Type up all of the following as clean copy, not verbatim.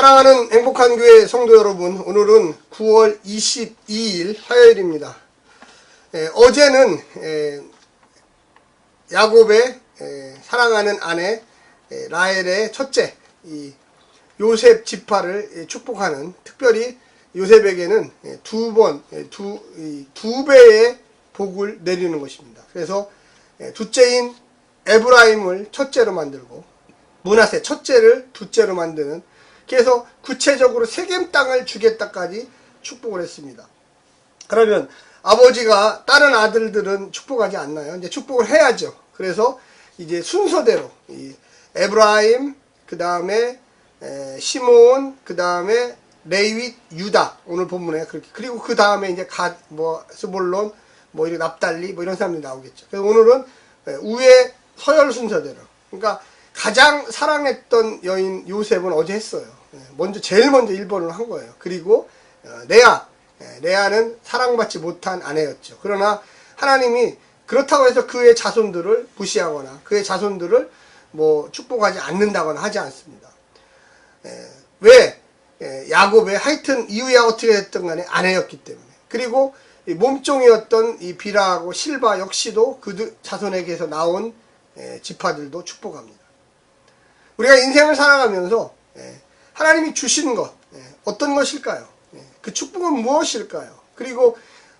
사랑하는 행복한 교회 성도 여러분, 오늘은 9월 22일 화요일입니다. 어제는 야곱의 사랑하는 아내 라헬의 첫째 요셉 지파를 축복하는, 특별히 요셉에게는 두 배의 복을 내리는 것입니다. 그래서 둘째인 에브라임을 첫째로 만들고 므낫세 첫째를 둘째로 만드는, 그래서 구체적으로 세겜 땅을 주겠다까지 축복을 했습니다. 그러면 아버지가 다른 아들들은 축복하지 않나요? 이제 축복을 해야죠. 그래서 이제 순서대로 에브라임, 그 다음에 시므온, 그 다음에 레위, 유다, 오늘 본문에 그렇게, 그리고 그 다음에 이제 스볼론, 이런 납달리, 이런 사람들이 나오겠죠. 그래서 오늘은 우회 서열 순서대로, 그러니까 가장 사랑했던 여인 요셉은 어제 했어요. 제일 먼저 1번을 한 거예요. 그리고 레아는 사랑받지 못한 아내였죠. 그러나 하나님이 그렇다고 해서 그의 자손들을 무시하거나 그의 자손들을 축복하지 않는다거나 하지 않습니다. 왜? 야곱의 하여튼 이후에 어떻게 됐든 간에 아내였기 때문에. 그리고 몸종이었던 이 비라하고 실바 역시도 그 자손에게서 나온 지파들도 축복합니다. 우리가 인생을 살아가면서 하나님이 주신 것, 어떤 것일까요? 그 축복은 무엇일까요? 그리고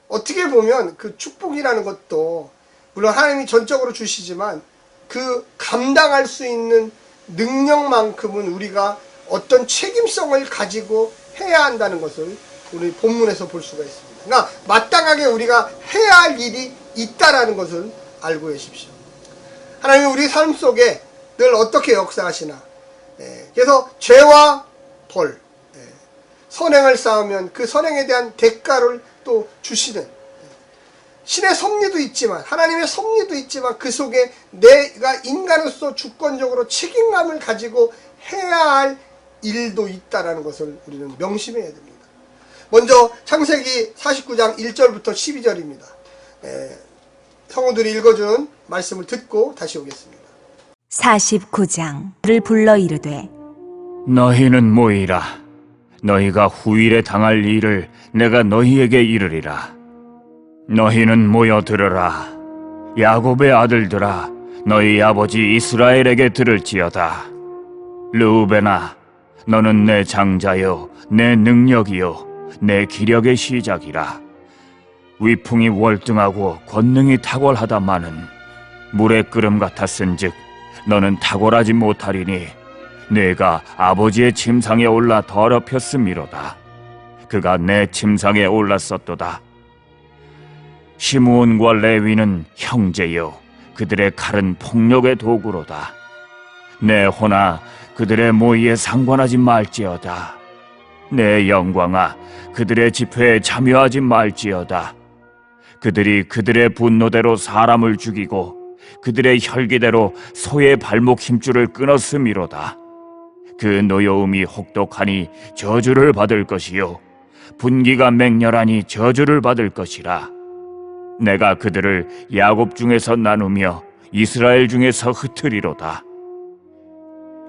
어떻게 보면 그 축복이라는 것도 물론 하나님이 전적으로 주시지만 그 감당할 수 있는 능력만큼은 우리가 어떤 책임성을 가지고 해야 한다는 것을 우리 본문에서 볼 수가 있습니다. 그러니까 마땅하게 우리가 해야 할 일이 있다라는 것을 알고 계십시오. 하나님이 우리 삶 속에 늘 어떻게 역사하시나. 그래서 죄와 벌, 선행을 쌓으면 그 선행에 대한 대가를 또 주시는, 신의 섭리도 있지만, 하나님의 섭리도 있지만 그 속에 내가 인간으로서 주권적으로 책임감을 가지고 해야 할 일도 있다라는 것을 우리는 명심해야 됩니다. 먼저 창세기 49장 1절부터 12절입니다. 성우들이 읽어주는 말씀을 듣고 다시 오겠습니다. 49장를 불러 이르되 너희는 모이라. 너희가 후일에 당할 일을 내가 너희에게 이르리라. 너희는 모여 들으라. 야곱의 아들들아, 너희 아버지 이스라엘에게 들을지어다. 르우벤아, 너는 내 장자요, 내 능력이요, 내 기력의 시작이라. 위풍이 월등하고 권능이 탁월하다마는 물의 끓음 같았은즉 너는 탁월하지 못하리니 내가 아버지의 침상에 올라 더럽혔음이로다. 그가 내 침상에 올랐었도다. 시므온과 레위는 형제요, 그들의 칼은 폭력의 도구로다. 내 호나 그들의 모의에 상관하지 말지어다. 내 영광아, 그들의 집회에 참여하지 말지어다. 그들이 그들의 분노대로 사람을 죽이고 그들의 혈기대로 소의 발목 힘줄을 끊었음이로다. 그 노여움이 혹독하니 저주를 받을 것이요, 분기가 맹렬하니 저주를 받을 것이라. 내가 그들을 야곱 중에서 나누며 이스라엘 중에서 흩으리로다.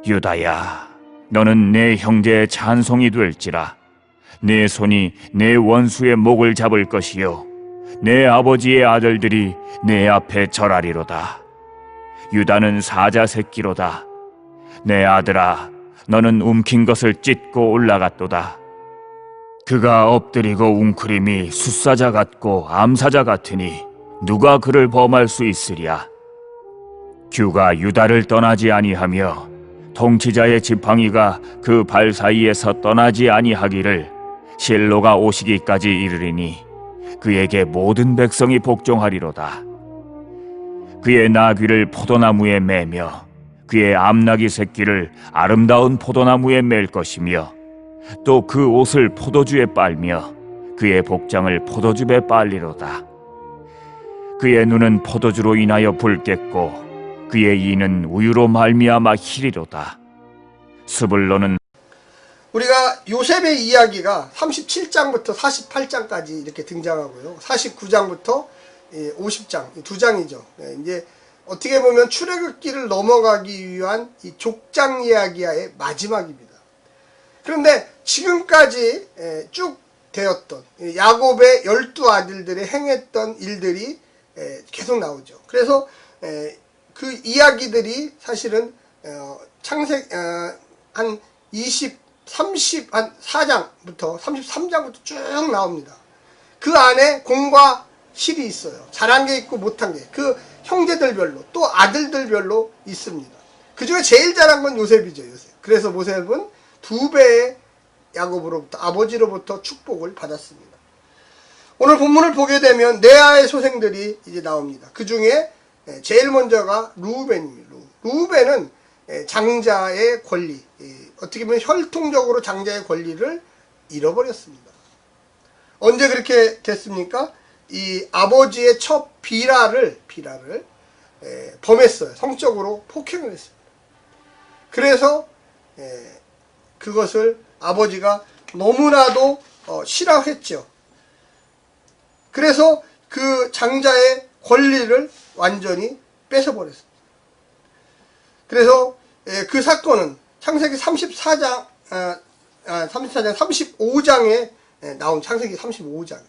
유다야, 너는 내 형제의 찬송이 될지라. 내 손이 내 원수의 목을 잡을 것이요, 내 아버지의 아들들이 내 앞에 절하리로다. 유다는 사자 새끼로다. 내 아들아, 너는 움킨 것을 찢고 올라갔도다. 그가 엎드리고 웅크림이 숫사자 같고 암사자 같으니 누가 그를 범할 수 있으랴. 규가 유다를 떠나지 아니하며 통치자의 지팡이가 그 발 사이에서 떠나지 아니하기를 실로가 오시기까지 이르리니 그에게 모든 백성이 복종하리로다. 그의 나귀를 포도나무에 매며 그의 암나귀 새끼를 아름다운 포도나무에 맬 것이며 또 그 옷을 포도주에 빨며 그의 복장을 포도즙에 빨리로다. 그의 눈은 포도주로 인하여 붉겠고 그의 이는 우유로 말미암아 희리로다. 스불론은 우리가 요셉의 이야기가 37장부터 48장까지 이렇게 등장하고요. 49장부터 50장, 두 장이죠. 이제 어떻게 보면 출애굽기를 넘어가기 위한 이 족장 이야기의 마지막입니다. 그런데 지금까지 쭉 되었던 야곱의 12아들들이 행했던 일들이 계속 나오죠. 그래서 그 이야기들이 사실은 창세기 한 34장부터 33장부터 쭉 나옵니다. 그 안에 공과 실이 있어요. 잘한 게 있고 못한 게. 그 형제들별로 또 아들들별로 있습니다. 그 중에 제일 잘한 건 요셉이죠. 요셉. 그래서 요셉은 2배의 야곱으로부터 아버지로부터 축복을 받았습니다. 오늘 본문을 보게 되면 레아의 소생들이 이제 나옵니다. 그 중에 제일 먼저가 루벤입니다. 루벤은 장자의 권리, 어떻게 보면 혈통적으로 장자의 권리를 잃어버렸습니다. 언제 그렇게 됐습니까? 이 아버지의 첫 비라를 범했어요. 성적으로 폭행을 했습니다. 그래서 그것을 아버지가 너무나도 싫어했죠. 그래서 그 장자의 권리를 완전히 뺏어버렸습니다. 그래서 그 사건은 창세기 35장에 나온 창세기 35장.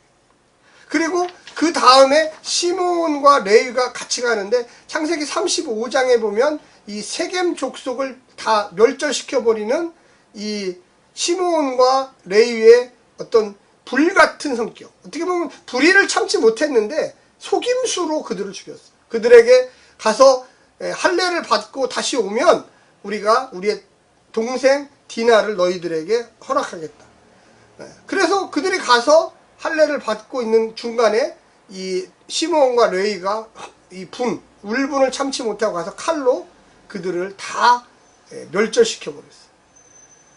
그리고 그 다음에 시므온과 레위가 같이 가는데 창세기 35장에 보면 이 세겜 족속을 다 멸절시켜버리는 이 시므온과 레위의 어떤 불같은 성격. 어떻게 보면 불의를 참지 못했는데 속임수로 그들을 죽였어요. 그들에게 가서 할례를 받고 다시 오면 우리가 우리의 동생 디나를 너희들에게 허락하겠다. 그래서 그들이 가서 할례를 받고 있는 중간에 이 시므온과 레위가 이 울분을 참지 못하고 가서 칼로 그들을 다 멸절시켜 버렸어요.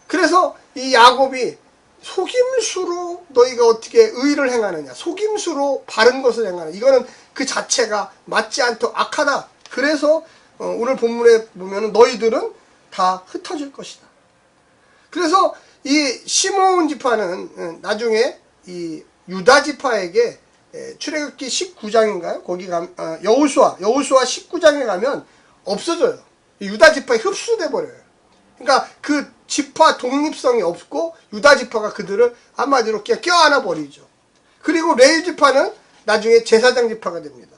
그래서 이 야곱이 속임수로 너희가 어떻게 의를 행하느냐, 속임수로 바른 것을 행하느냐, 이거는 그 자체가 맞지 않도록 악하다. 그래서 오늘 본문에 보면은 너희들은 다 흩어질 것이다. 그래서 이 시므온 지파는 나중에 이 유다 지파에게 출애굽기 19장인가요? 거기 가면 여호수아 19장에 가면 없어져요. 유다 지파에 흡수돼 버려요. 그러니까 그 지파 독립성이 없고 유다 지파가 그들을 한마디로 그냥 껴안아 버리죠. 그리고 레위 지파는 나중에 제사장 지파가 됩니다.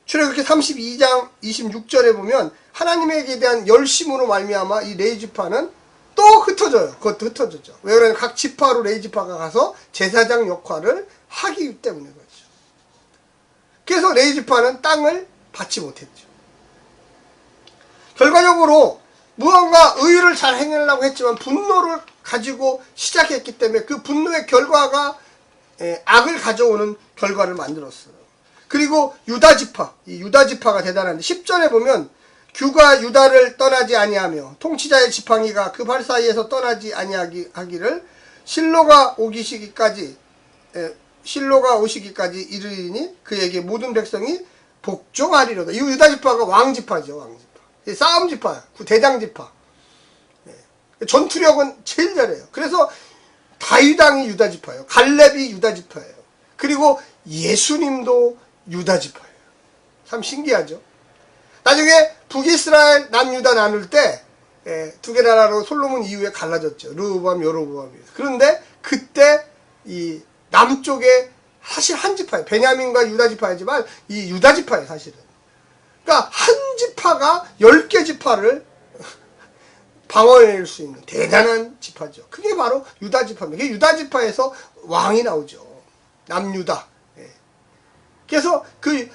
출애굽기 32장 26절에 보면 하나님에게 대한 열심으로 말미암아 이 레위 지파는 또 흩어져요. 그것도 흩어졌죠. 왜 그러냐면 각 지파로 레위 지파가 가서 제사장 역할을 하기 때문에 그렇죠. 그래서 레위 지파는 땅을 받지 못했죠. 결과적으로 무언가 의를 잘 행하려고 했지만 분노를 가지고 시작했기 때문에 그 분노의 결과가 악을 가져오는 결과를 만들었어요. 그리고 유다지파, 이 유다지파가 대단한데 10절에 보면 규가 유다를 떠나지 아니하며 통치자의 지팡이가 그 발 사이에서 떠나지 아니하기를 실로가 오시기까지 이르리니 그에게 모든 백성이 복종하리로다. 이 유다지파가 왕지파죠. 왕지파. 싸움지파야. 대장지파. 전투력은 제일 잘해요. 그래서 다윗왕이 유다지파예요. 갈렙이 유다지파예요. 그리고 예수님도 유다지파예요. 참 신기하죠. 나중에 북이스라엘 남유다 나눌 때 두 개 나라로 솔로몬 이후에 갈라졌죠. 르호보암, 여로보암이. 그런데 그때 이 남쪽에 사실 한 지파예요. 베냐민과 유다 지파이지만 이 유다 지파예요, 사실은. 그러니까 한 지파가 10개 지파를 방어해낼 수 있는 대단한 지파죠. 그게 바로 유다 지파입니다. 그게 유다 지파에서 왕이 나오죠. 남유다. 그래서 그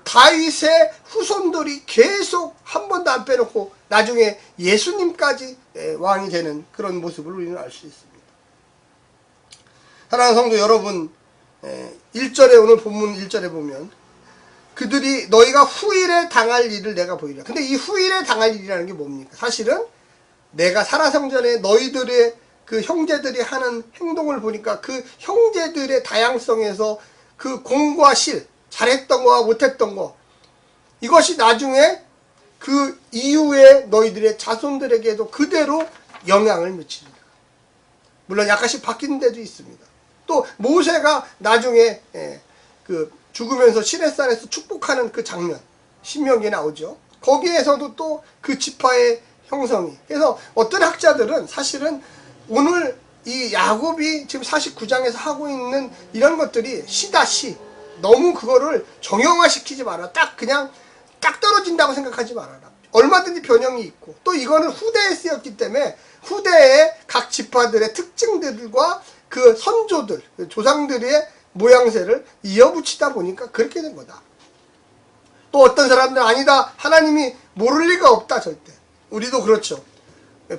다윗의 후손들이 계속 한 번도 안 빼놓고 나중에 예수님까지 왕이 되는 그런 모습을 우리는 알 수 있습니다. 사랑하는 성도 여러분, 1절에 오늘 본문 1절에 보면 그들이 너희가 후일에 당할 일을 내가 보이리라. 근데 이 후일에 당할 일이라는 게 뭡니까? 사실은 내가 살아생전에 너희들의 그 형제들이 하는 행동을 보니까 그 형제들의 다양성에서 그 공과 실, 잘했던 거와 못했던 거, 이것이 나중에 그 이후에 너희들의 자손들에게도 그대로 영향을 미칩니다. 물론 약간씩 바뀌는 데도 있습니다. 또 모세가 나중에 그 죽으면서 시내산에서 축복하는 그 장면, 신명기에 나오죠. 거기에서도 또 그 지파의 형성이. 그래서 어떤 학자들은 사실은 오늘 이 야곱이 지금 49장에서 하고 있는 이런 것들이 시다 시. 너무 그거를 정형화시키지 마라. 그냥 딱 떨어진다고 생각하지 말아라. 얼마든지 변형이 있고, 또 이거는 후대에 쓰였기 때문에 후대의 각 지파들의 특징들과 그 선조들, 조상들의 모양새를 이어붙이다 보니까 그렇게 된 거다. 또 어떤 사람들은 아니다, 하나님이 모를 리가 없다. 절대. 우리도 그렇죠.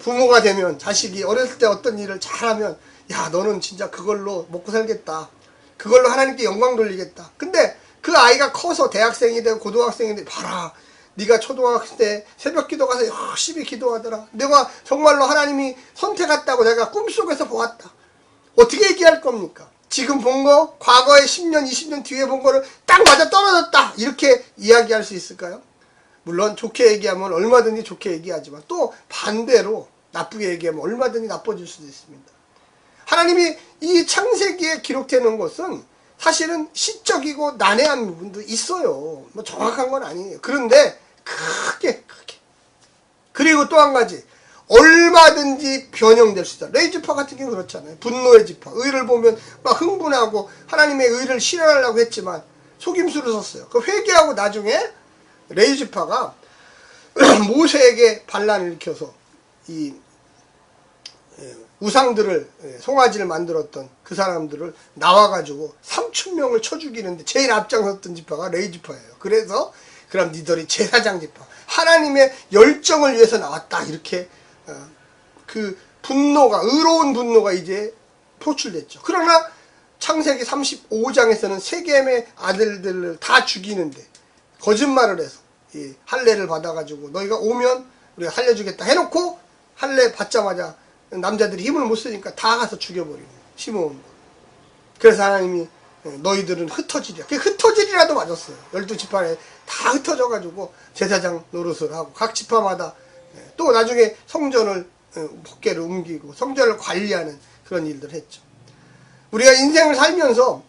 부모가 되면 자식이 어렸을 때 어떤 일을 잘하면, 야, 너는 진짜 그걸로 먹고 살겠다, 그걸로 하나님께 영광 돌리겠다. 근데 그 아이가 커서 대학생이 되고 고등학생이 되고, 봐라, 네가 초등학생 때 새벽 기도 가서 열심히 기도하더라, 내가 정말로 하나님이 선택했다고 내가 꿈속에서 보았다. 어떻게 얘기할 겁니까? 지금 본 거, 과거에 10년, 20년 뒤에 본 거를 딱 맞아 떨어졌다, 이렇게 이야기할 수 있을까요? 물론 좋게 얘기하면 얼마든지 좋게 얘기하지만, 또 반대로 나쁘게 얘기하면 얼마든지 나빠질 수도 있습니다. 하나님이 이 창세기에 기록되는 것은 사실은 시적이고 난해한 부분도 있어요. 뭐 정확한 건 아니에요. 그런데 크게. 그리고 또 한 가지, 얼마든지 변형될 수 있다. 레이지파 같은 경우는 그렇잖아요. 분노의 지파. 의를 보면 막 흥분하고 하나님의 의를 실현하려고 했지만 속임수를 썼어요. 그 회개하고 나중에 레이지파가 모세에게 반란을 일으켜서 이 우상들을, 송아지를 만들었던 그 사람들을 나와가지고 3,000명을 쳐 죽이는데 제일 앞장섰던 지파가 레이지파예요. 그래서 그럼 니들이 제사장 지파, 하나님의 열정을 위해서 나왔다, 이렇게 그 분노가, 의로운 분노가 이제 표출됐죠. 그러나 창세기 35장에서는 세겜의 아들들을 다 죽이는데 거짓말을 해서 이 할례를 받아가지고 너희가 오면 우리가 살려주겠다 해놓고, 할례 받자마자 남자들이 힘을 못 쓰니까 다 가서 죽여버리는, 시므온. 그래서 하나님이 너희들은 흩어지리라. 그 흩어지리라도 맞았어요. 12지파에 다 흩어져가지고 제사장 노릇을 하고, 각 지파마다 또 나중에 성전을 법궤를 옮기고 성전을 관리하는 그런 일들을 했죠. 우리가 인생을 살면서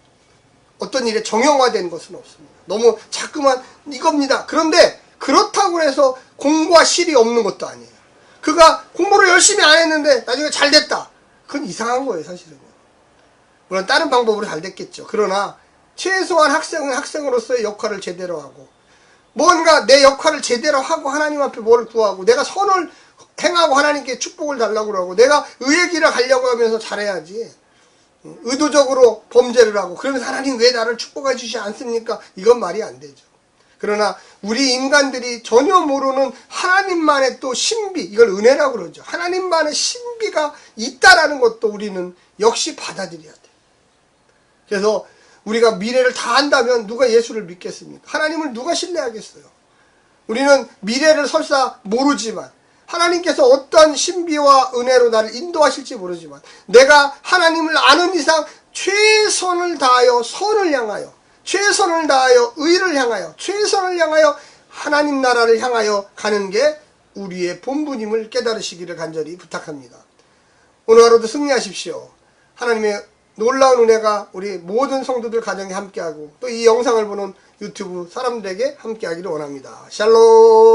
어떤 일에 정형화된 것은 없습니다. 너무 자꾸만 이겁니다. 그런데 그렇다고 해서 공과 실이 없는 것도 아니에요. 그가 공부를 열심히 안 했는데 나중에 잘 됐다, 그건 이상한 거예요, 사실은. 물론 다른 방법으로 잘 됐겠죠. 그러나 최소한 학생은 학생으로서의 역할을 제대로 하고, 뭔가 내 역할을 제대로 하고 하나님 앞에 뭘 구하고, 내가 선을 행하고 하나님께 축복을 달라고 하고, 내가 의의 길을 가려고 하면서 잘해야지, 의도적으로 범죄를 하고 그러면서 하나님 왜 나를 축복해 주시지 않습니까? 이건 말이 안 되죠. 그러나 우리 인간들이 전혀 모르는 하나님만의 또 신비, 이걸 은혜라고 그러죠. 하나님만의 신비가 있다라는 것도 우리는 역시 받아들여야 돼요. 그래서 우리가 미래를 다 안다면 누가 예수를 믿겠습니까? 하나님을 누가 신뢰하겠어요? 우리는 미래를 설사 모르지만, 하나님께서 어떠한 신비와 은혜로 나를 인도하실지 모르지만, 내가 하나님을 아는 이상 최선을 다하여 선을 향하여, 최선을 다하여 의를 향하여, 최선을 향하여 하나님 나라를 향하여 가는 게 우리의 본분임을 깨달으시기를 간절히 부탁합니다. 오늘 하루도 승리하십시오. 하나님의 놀라운 은혜가 우리 모든 성도들 가정에 함께하고, 또 이 영상을 보는 유튜브 사람들에게 함께하기를 원합니다. 샬롬.